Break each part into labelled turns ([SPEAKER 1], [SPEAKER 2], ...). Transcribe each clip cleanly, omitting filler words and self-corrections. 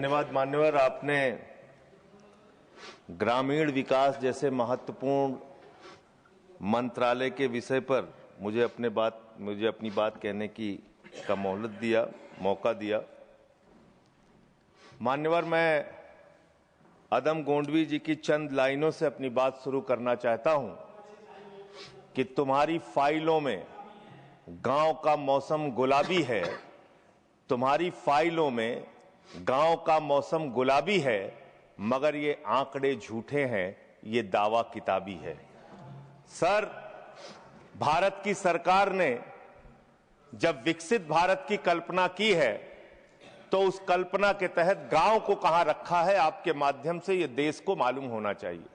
[SPEAKER 1] धन्यवाद मान्यवर। आपने ग्रामीण विकास जैसे महत्वपूर्ण मंत्रालय के विषय पर मुझे अपनी बात कहने का मौका दिया। मान्यवर, मैं अदम गोंडवी जी की चंद लाइनों से अपनी बात शुरू करना चाहता हूं कि तुम्हारी फाइलों में गांव का मौसम गुलाबी है, तुम्हारी फाइलों में गांव का मौसम गुलाबी है, मगर ये आंकड़े झूठे हैं, ये दावा किताबी है। सर, भारत की सरकार ने जब विकसित भारत की कल्पना की है तो उस कल्पना के तहत गांव को कहां रखा है, आपके माध्यम से ये देश को मालूम होना चाहिए।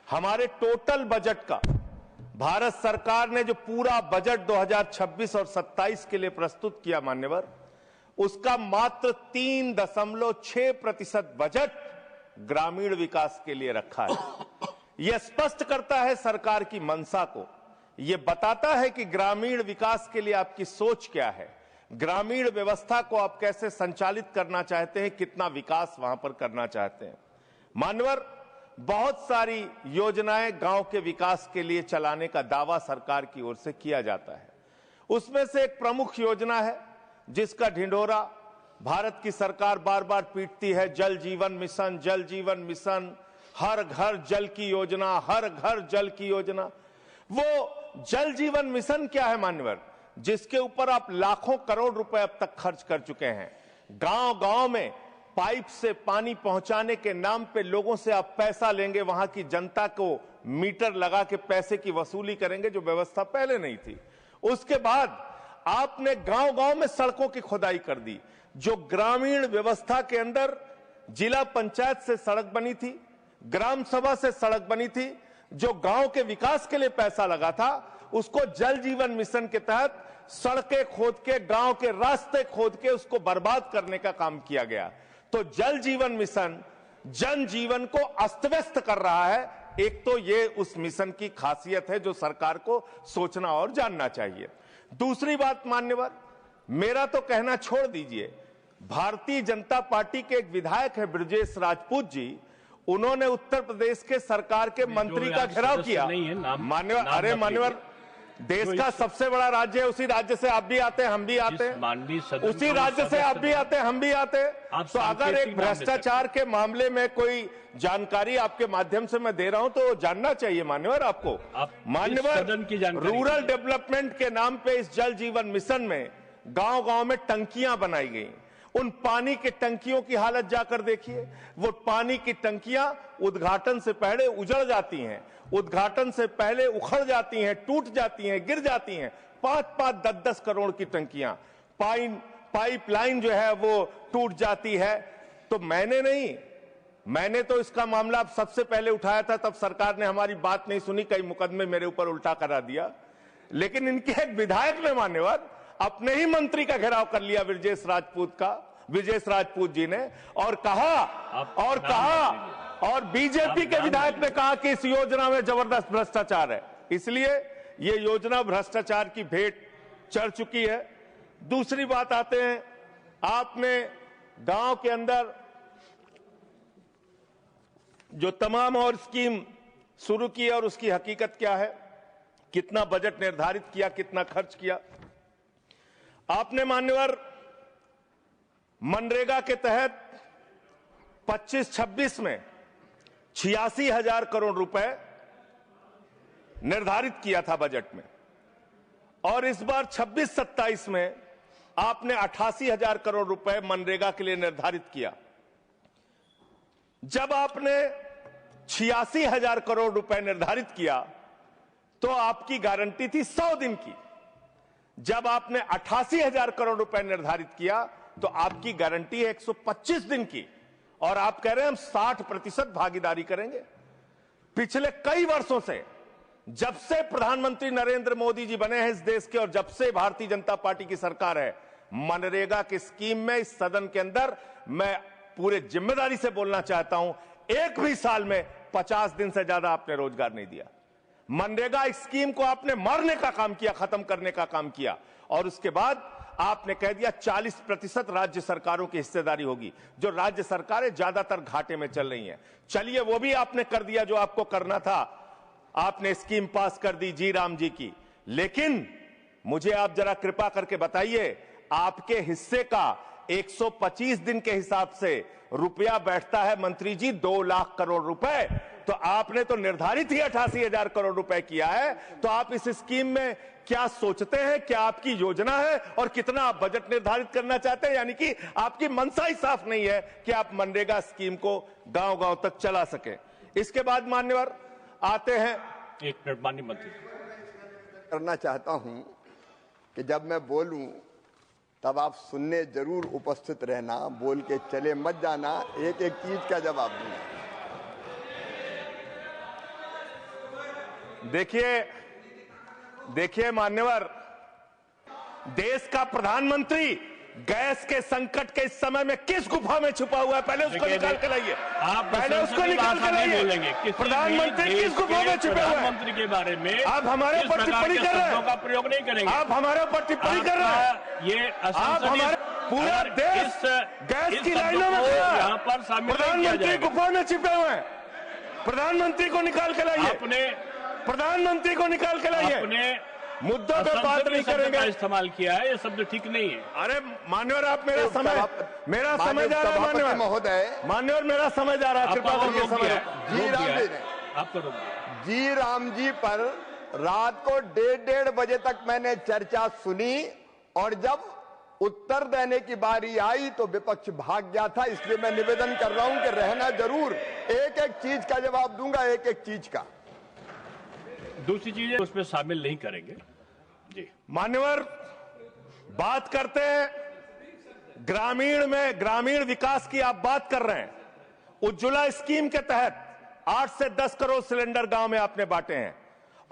[SPEAKER 1] हमारे टोटल बजट का भारत सरकार ने जो पूरा बजट 2026 और 27 के लिए प्रस्तुत किया मान्यवर, उसका मात्र 3.6% बजट ग्रामीण विकास के लिए रखा है। यह स्पष्ट करता है सरकार की मंशा को। यह बताता है कि ग्रामीण विकास के लिए आपकी सोच क्या है, ग्रामीण व्यवस्था को आप कैसे संचालित करना चाहते हैं, कितना विकास वहां पर करना चाहते हैं। मान्यवर, बहुत सारी योजनाएं गांव के विकास के लिए चलाने का दावा सरकार की ओर से किया जाता है। उसमें से एक प्रमुख योजना है जिसका ढिंढोरा भारत की सरकार बार बार पीटती है, जल जीवन मिशन, जल जीवन मिशन, हर घर जल की योजना, हर घर जल की योजना। वो जल जीवन मिशन क्या है मान्यवर, जिसके ऊपर आप लाखों करोड़ रुपए अब तक खर्च कर चुके हैं। गांव गांव में पाइप से पानी पहुंचाने के नाम पे लोगों से आप पैसा लेंगे, वहां की जनता को मीटर लगा के पैसे की वसूली करेंगे, जो व्यवस्था पहले नहीं थी। उसके बाद आपने गांव गांव में सड़कों की खुदाई कर दी। जो ग्रामीण व्यवस्था के अंदर जिला पंचायत से सड़क बनी थी, ग्राम सभा से सड़क बनी थी, जो गांव के विकास के लिए पैसा लगा था, उसको जल जीवन मिशन के तहत सड़कें खोद के, गांव के रास्ते खोद के उसको बर्बाद करने का काम किया गया। तो जल जीवन मिशन जन जीवन को अस्त व्यस्त कर रहा है। एक तो ये उस मिशन की खासियत है जो सरकार को सोचना और जानना चाहिए। दूसरी बात मान्यवर, मेरा तो कहना छोड़ दीजिए, भारतीय जनता पार्टी के एक विधायक है ब्रजेश राजपूत जी, उन्होंने उत्तर प्रदेश के सरकार के मंत्री का घेराव किया। मान्यवर, अरे मान्यवर, देश का सबसे बड़ा राज्य है, उसी राज्य से आप भी आते हैं, हम भी आते हैं, उसी राज्य से आप भी आते हैं, हम भी आते हैं। तो अगर एक भ्रष्टाचार के मामले में कोई जानकारी आपके माध्यम से मैं दे रहा हूं तो जानना चाहिए मान्यवर आपको। मान्यवर, रूरल डेवलपमेंट के नाम पे इस जल जीवन मिशन में गांव गांव में टंकियां बनाई गई। उन पानी की टंकियों की हालत जाकर देखिए। वो पानी की टंकियां उद्घाटन से पहले उजड़ जाती हैं, उद्घाटन से पहले उखड़ जाती हैं, टूट जाती हैं, गिर जाती हैं। 5-5, 10-10 करोड़ की टंकियां, पाइपलाइन जो है वो टूट जाती है। तो मैंने तो इसका मामला सबसे पहले उठाया था, तब सरकार ने हमारी बात नहीं सुनी, कई मुकदमे मेरे ऊपर उल्टा करा दिया। लेकिन इनके एक विधायक ने मान्यवर अपने ही मंत्री का घेराव कर लिया ब्रजेश राजपूत जी ने, और बीजेपी के विधायक ने कहा कि इस योजना में जबरदस्त भ्रष्टाचार है। इसलिए ये योजना भ्रष्टाचार की भेंट चढ़ चुकी है। दूसरी बात आते हैं, आपने गांव के अंदर जो तमाम और स्कीम शुरू की और उसकी हकीकत क्या है, कितना बजट निर्धारित किया, कितना खर्च किया। आपने मान्यवर मनरेगा के तहत 25-26 में 86,000 करोड़ रुपए निर्धारित किया था बजट में, और इस बार 26-27 में आपने 88,000 करोड़ रुपए मनरेगा के लिए निर्धारित किया। जब आपने 86,000 करोड़ रुपए निर्धारित किया तो आपकी गारंटी थी 100 दिन की। जब आपने 88,000 करोड़ रुपए निर्धारित किया तो आपकी गारंटी है 125 दिन की, और आप कह रहे हैं हम 60% भागीदारी करेंगे। पिछले कई वर्षों से, जब से प्रधानमंत्री नरेंद्र मोदी जी बने हैं इस देश के, और जब से भारतीय जनता पार्टी की सरकार है, मनरेगा की स्कीम में इस सदन के अंदर मैं पूरे जिम्मेदारी से बोलना चाहता हूं, एक भी साल में 50 दिन से ज्यादा आपने रोजगार नहीं दिया। मनरेगा स्कीम को आपने मारने का काम किया, खत्म करने का काम किया, और उसके बाद आपने कह दिया 40% राज्य सरकारों की हिस्सेदारी होगी। जो राज्य सरकारें ज्यादातर घाटे में चल रही हैं, चलिए वो भी आपने कर दिया जो आपको करना था। आपने स्कीम पास कर दी जी राम जी की, लेकिन मुझे आप जरा कृपा करके बताइए, आपके हिस्से का 125 दिन के हिसाब से रुपया बैठता है मंत्री जी 2 लाख करोड़ रुपए। तो आपने तो निर्धारित ही 88,000 करोड़ रुपए किया है। तो आप इस स्कीम में क्या सोचते हैं, क्या आपकी योजना है और कितना आप बजट निर्धारित करना चाहते हैं? यानी कि आपकी मंशा ही साफ नहीं है कि आप मनरेगा स्कीम को गांव-गांव तक चला सके। इसके बाद मान्यवर आते हैं,
[SPEAKER 2] एक मिनट माननीय मंत्री
[SPEAKER 3] करना चाहता हूं कि जब मैं बोलूं तब आप सुनने जरूर उपस्थित रहना, बोल के चले मत जाना, एक एक चीज का जवाब दूंगा।
[SPEAKER 1] देखिए मान्यवर, देश का प्रधानमंत्री गैस के संकट के इस समय में किस गुफा में छुपा हुआ है? पहले उसको निकाल के लाइए, पहले उसको निकाल के लाइए। प्रधानमंत्री किस गुफा में छुपे हुए हैं?
[SPEAKER 2] मंत्री के बारे में
[SPEAKER 1] आप हमारे ऊपर टिप्पणी कर रहे हैं,
[SPEAKER 2] का प्रयोग नहीं करेंगे।
[SPEAKER 1] आप हमारे ऊपर टिप्पणी कर रहे हैं।
[SPEAKER 2] ये
[SPEAKER 1] आप हमारे पूरा देश गैस की लाइनों में खड़ा है,
[SPEAKER 2] यहाँ पर शामिल
[SPEAKER 1] प्रधानमंत्री गुफा में छिपे हुए हैं। प्रधानमंत्री को निकाल के लाइए, प्रधानमंत्री को निकाल के लाइए। मुद्दों पे बात नहीं करेंगे।
[SPEAKER 2] इस्तेमाल किया है, ये शब्द ठीक नहीं है।
[SPEAKER 1] अरे मान्यवर, आप मेरा समय जा रहा है। मान्यवर
[SPEAKER 3] महोदय,
[SPEAKER 1] मान्यवर मेरा समय जा रहा है, कृपा करके समय।
[SPEAKER 3] जी राम जी पर रात को 1:30 बजे तक मैंने चर्चा सुनी और जब उत्तर देने की बारी आई तो विपक्ष भाग गया था। इसलिए मैं निवेदन कर रहा हूं कि रहना जरूर, एक एक चीज का जवाब दूंगा, एक एक चीज का।
[SPEAKER 2] दूसरी चीजें उसमें शामिल नहीं करेंगे जी।
[SPEAKER 1] मान्यवर, बात करते हैं ग्रामीण विकास की आप बात कर रहे हैं। उज्ज्वला स्कीम के तहत 8 से 10 करोड़ सिलेंडर गांव में आपने बांटे हैं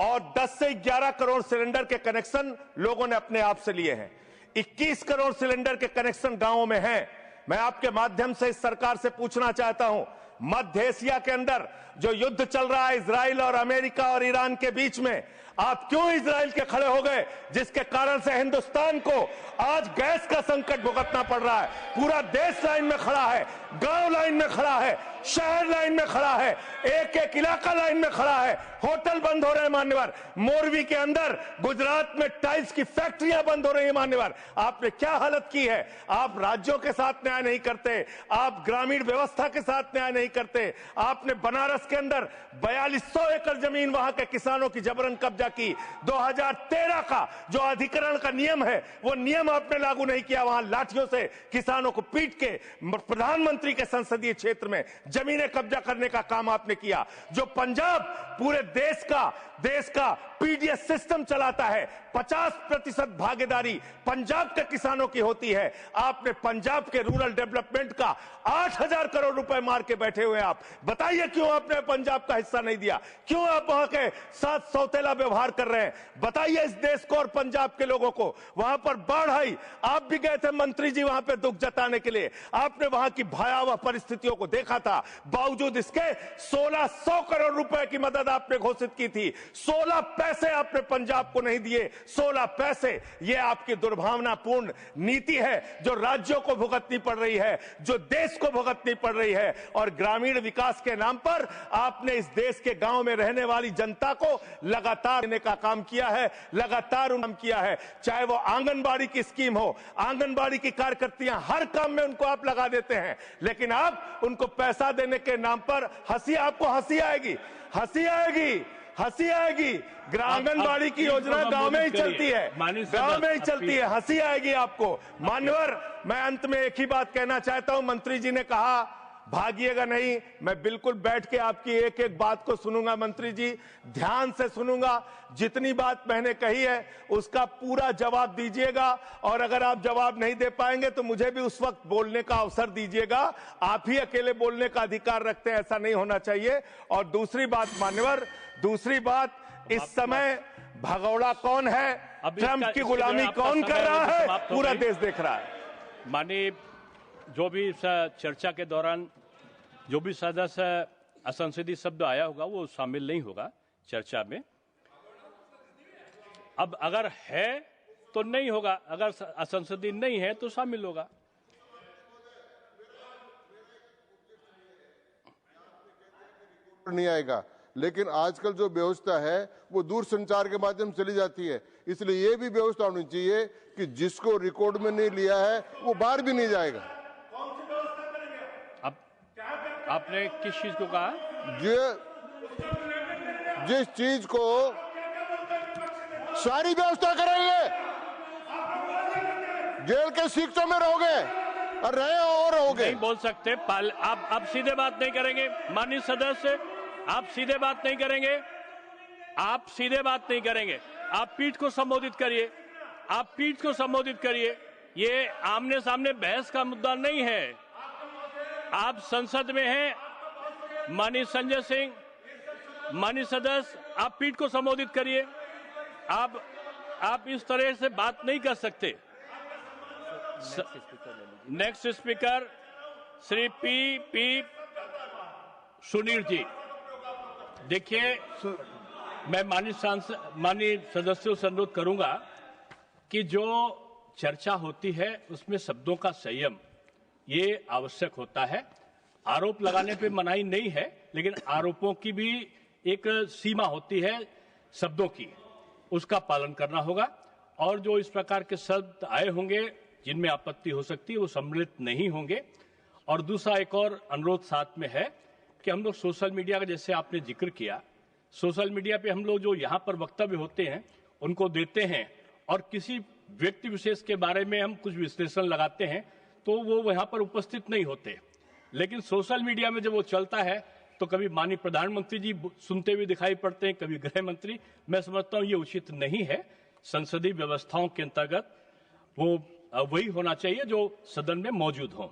[SPEAKER 1] और 10 से 11 करोड़ सिलेंडर के कनेक्शन लोगों ने अपने आप से लिए हैं। 21 करोड़ सिलेंडर के कनेक्शन गांवों में हैं। मैं आपके माध्यम से इस सरकार से पूछना चाहता हूं, मध्य एशिया के अंदर जो युद्ध चल रहा है इजराइल और अमेरिका और ईरान के बीच में, आप क्यों इजराइल के खड़े हो गए, जिसके कारण से हिंदुस्तान को आज गैस का संकट भुगतना पड़ रहा है? पूरा देश लाइन में खड़ा है, गांव लाइन में खड़ा है, शहर लाइन में खड़ा है, एक एक इलाका लाइन में खड़ा है। होटल बंद हो रहे हैं मान्यवर, मोरवी के अंदर गुजरात में टाइल्स की फैक्ट्रियां बंद हो रही है मान्यवर। आपने क्या हालत की है? आप राज्यों के साथ न्याय नहीं करते, आप ग्रामीण व्यवस्था के साथ न्याय नहीं करते। आपने बनारस के अंदर 4200 एकड़ जमीन वहां के किसानों की जबरन कब्जा की। 2013 का जो अधिकरण का नियम है, वो नियम आपने लागू नहीं किया। वहां लाठियों से किसानों को पीट के प्रधानमंत्री के संसदीय क्षेत्र में जमीनें कब्जा करने का काम आपने किया। जो पंजाब पूरे देश का पीडीएस सिस्टम चलाता है, 50% भागीदारी पंजाब के किसानों की होती है। आपने पंजाब के रूरल डेवलपमेंट का 8,000 करोड़ रुपए मार के बैठे हुए। आप बताइए क्यों आपने पंजाब का हिस्सा नहीं दिया? क्यों आप वहां के साथ सौतेला व्यवहार कर रहे हैं? बताइए इस देश को और पंजाब के लोगों को। वहां पर बाढ़ आई, आप भी गए थे मंत्री जी वहां पे दुख जताने के लिए। आपने वहां की भयावह परिस्थितियों को देखा था। बावजूद इसके 1600 करोड़ रुपए की मदद आपने घोषित की थी। 16 पैसे आपने पंजाब को नहीं दिए। 16 पैसे। यह आपकी दुर्भावनापूर्ण नीति है जो राज्यों को भुगतनी पड़ रही है, जो देश को भुगतनी पड़ रही है। और ग्रामीण विकास के नाम पर आपने इस देश के गांव में रहने वाली जनता को लगातार देने का काम किया है, लगातार काम किया है। चाहे वो आंगनबाड़ी की स्कीम हो, आंगनबाड़ी की कार्यकर्तियां, हर काम में उनको आप लगा देते हैं, लेकिन आप उनको पैसा देने के नाम पर आपको हंसी आएगी, हंसी आएगी, हंसी आएगी। आंगनबाड़ी की योजना गांव में ही चलती है, गांव में ही चलती है, हंसी आएगी आपको। मान्यवर, मैं अंत में एक ही बात कहना चाहता हूं। मंत्री जी ने कहा भागिएगा नहीं, मैं बिल्कुल बैठ के आपकी एक एक बात को सुनूंगा। मंत्री जी, ध्यान से सुनूंगा। जितनी बात मैंने कही है उसका पूरा जवाब दीजिएगा, और अगर आप जवाब नहीं दे पाएंगे तो मुझे भी उस वक्त बोलने का अवसर दीजिएगा। आप ही अकेले बोलने का अधिकार रखते हैं, ऐसा नहीं होना चाहिए। और दूसरी बात मान्यवर, दूसरी बात, इस समय भगौड़ा कौन है, ट्रंप की गुलामी कौन कर रहा है, पूरा देश देख रहा है।
[SPEAKER 2] माननीय, जो भी चर्चा के दौरान जो भी सदस्य असंसदीय शब्द आया होगा वो शामिल नहीं होगा चर्चा में। अब अगर है तो नहीं होगा, अगर असंसदीय नहीं है तो शामिल होगा।
[SPEAKER 4] नहीं आएगा, लेकिन आजकल जो व्यवस्था है वो दूर संचार के माध्यम से चली जाती है, इसलिए ये भी व्यवस्था होनी चाहिए कि जिसको रिकॉर्ड में नहीं लिया है वो बाहर भी नहीं जाएगा।
[SPEAKER 2] अब आपने किस चीज को कहा?
[SPEAKER 4] जिस चीज को सारी व्यवस्था कराइए, जेल के शिक्षों में रहोगे और रहे और रहोगे।
[SPEAKER 2] नहीं बोल सकते, आप सीधे बात नहीं करेंगे माननीय सदस्य, आप सीधे बात नहीं करेंगे, आप सीधे बात नहीं करेंगे, आप पीठ को संबोधित करिए, आप पीठ को संबोधित करिए। ये आमने सामने बहस का मुद्दा नहीं है। आप संसद में हैं, माननीय संजय सिंह, माननीय सदस्य, आप पीठ को संबोधित करिए। आप इस तरह से बात नहीं कर सकते। Next speaker Shri P Sunil ji. देखिए, मैं माननीय सदस्यों से अनुरोध करूंगा कि जो चर्चा होती है उसमें शब्दों का संयम ये आवश्यक होता है। आरोप लगाने पे मनाही नहीं है, लेकिन आरोपों की भी एक सीमा होती है शब्दों की, उसका पालन करना होगा। और जो इस प्रकार के शब्द आए होंगे जिनमें आपत्ति हो सकती है वो सम्मिलित नहीं होंगे। और दूसरा एक और अनुरोध साथ में है कि हम लोग सोशल मीडिया का, जैसे आपने जिक्र किया, सोशल मीडिया पे हम लोग जो यहाँ पर वक्तव्य होते हैं उनको देते हैं और किसी व्यक्ति विशेष के बारे में हम कुछ विश्लेषण लगाते हैं तो वो यहाँ पर उपस्थित नहीं होते। लेकिन सोशल मीडिया में जब वो चलता है तो कभी माननीय प्रधानमंत्री जी सुनते हुए दिखाई पड़ते हैं, कभी गृह मंत्री। मैं समझता हूँ ये उचित नहीं है। संसदीय व्यवस्थाओं के अंतर्गत वो वही होना चाहिए जो सदन में मौजूद हों।